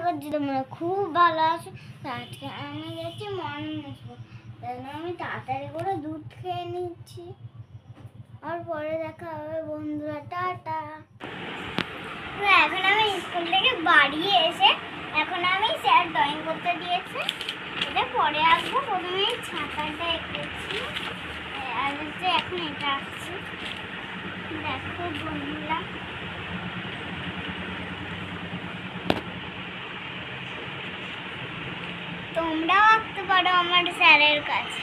করছি, তোমরা খুব ভালো আছো। আজকে আমি গেছি মন মুছবো, আমি তাড়াতাড়ি করে দুধ খেয়ে নিচ্ছি। আর পরে দেখা হবে বন্ধুরা, টাটা। এখন আমি স্কুল থেকে বাড়ি এসে এখন আমি স্যার ড্রয়িং করতে দিয়েছে, এটা পরে আসবো। প্রথমে ছাতাটা এঁকেছি আর হচ্ছে এখন এটা আঁকছি। দেখো বন্ধুরা, তোমরাও আঁকতে পারো আমার স্যারের কাছে।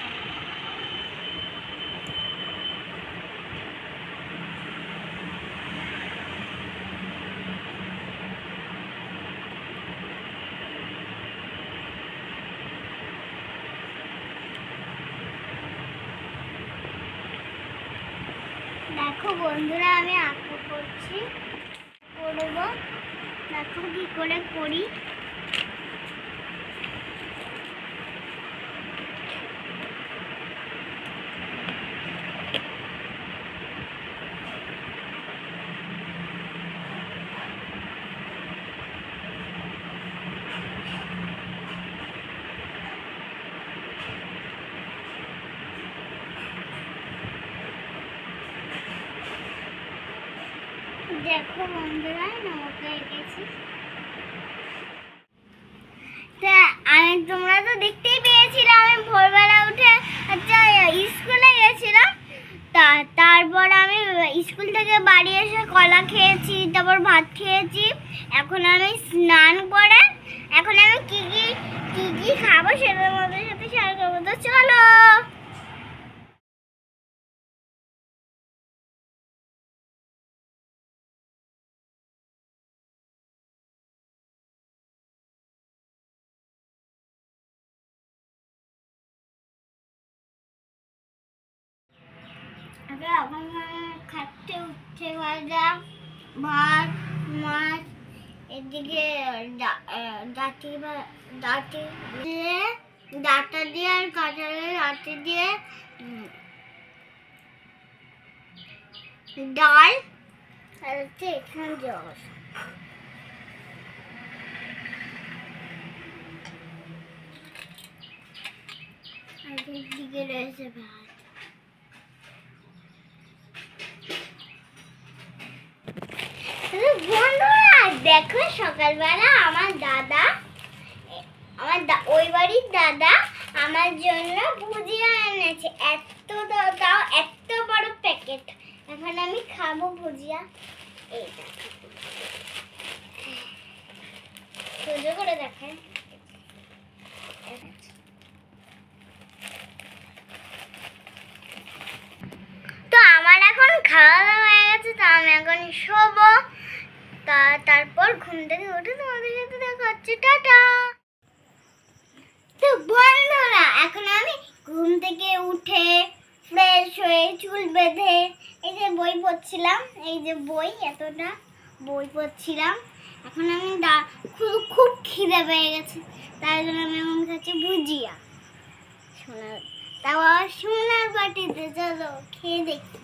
দেখো বন্ধুরা, আমি আঁকা করছি, করবো। দেখো কি করে করি। দেখো বন্ধুরা, নৌকা এঁকেছি। তোমরা তো দেখতেই পেয়েছিলে আমি ভোরবেলা উঠে স্কুলে গেছিলাম। তারপর আমি স্কুল থেকে বাড়ি এসে কলা খেয়েছি, তারপর ভাত খেয়েছি। এখন আমি স্নান করে এখন আমি কি কি খাবো সেটার মধ্যে সাথে শেয়ার করবো, তো চলো। এখন খাচ্ছে উচ্ছে ভাজা, ভাত, মাছ, এদিকে ডাটা দিয়ে আর কাঁঠালের ডাঁটি দিয়ে ডাল, আর হচ্ছে এখানে জল। আর এদিকে রয়েছে ভাত। বন্ধুরা দেখো, সকালবেলা আমার ওই বাড়ির দাদা আমার জন্য ভুজিয়া এনেছে, তাও এত বড় প্যাকেট। এখন আমি খাবো ভুজিয়া। এইটা সোজা করে দেখায়। তো আমার এখন খাওয়া দাওয়া হয়ে গেছে, তো আমি এখন শোবো। তারপর ঘুম থেকে উঠে তোমাদের সাথে দেখা হচ্ছে, টাটা। তো বন্ধুরা, এখন আমি ঘুম থেকে উঠে ফ্রেশ হয়ে চুল বেঁধে এই যে বই পড়ছিলাম, এই যে বই, এতটা বই পড়ছিলাম। এখন আমি খুব খিদে পেয়ে গেছে, তাই জন্য আমি এখন খাচ্ছি ভুজিয়া। সোনার বাটিতে, চলো খেয়ে দেখি।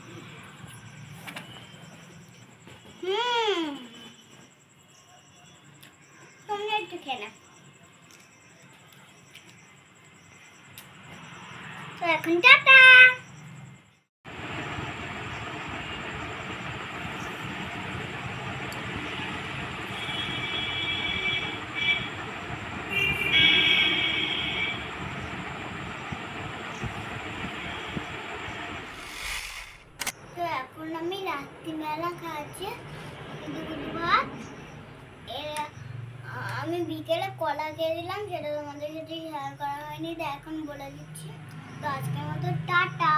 তোমরা একটু খেয়ে না। তো এখন টাটা। তো এখন আমি রাত্রিবেলা খাচ্ছি দুধ ভাত। আমি বিকেলে কলা খেয়েছিলাম, সেটা তোমাদের সাথে শেয়ার করা হয়নি, তো এখন বলে দিচ্ছি। তো আজকের মতো টাটা।